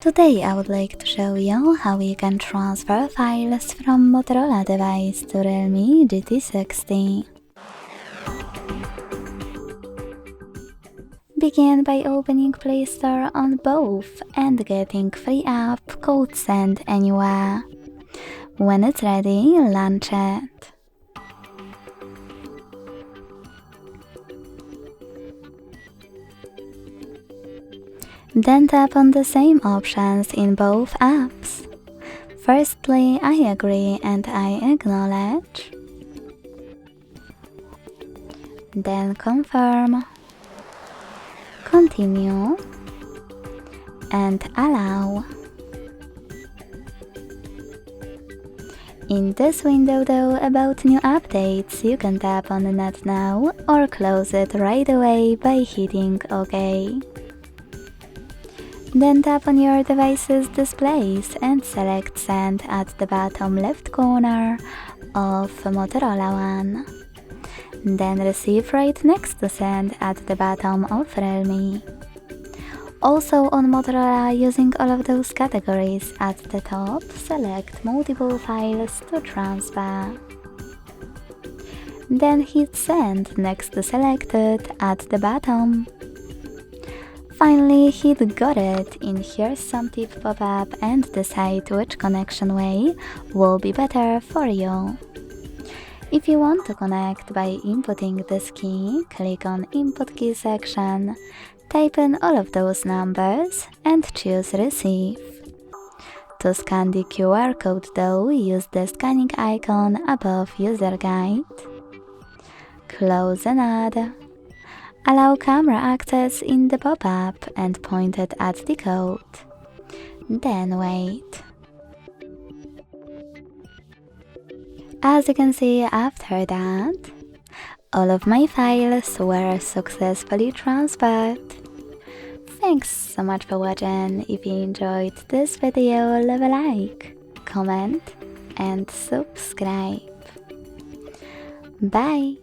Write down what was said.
Today I would like to show you how you can transfer files from Motorola device to REALME GT6. Begin by opening Play Store on both and getting free app code Send Anywhere. When it's ready, launch it. Then tap on the same options in both apps. Firstly, I agree and I acknowledge. Then confirm, continue, and allow. In this window though, about new updates, you can tap on Not Now or close it right away by hitting OK. Then tap on your device's displays and select Send at the bottom left corner of Motorola one. Then Receive right next to Send at the bottom of REALME. Also on Motorola, using all of those categories at the top, select multiple files to transfer. Then hit Send next to Selected at the bottom. Finally, hit Got It in Here's Some Tip pop-up and decide which connection way will be better for you. If you want to connect by inputting this key, click on Input Key section, type in all of those numbers and choose Receive. To scan the QR code though, use the scanning icon above User Guide. Close and add. Allow camera access in the pop-up and point it at the code. Then wait. As you can see after that, all of my files were successfully transferred. Thanks so much for watching. If you enjoyed this video, leave a like, comment and subscribe. Bye!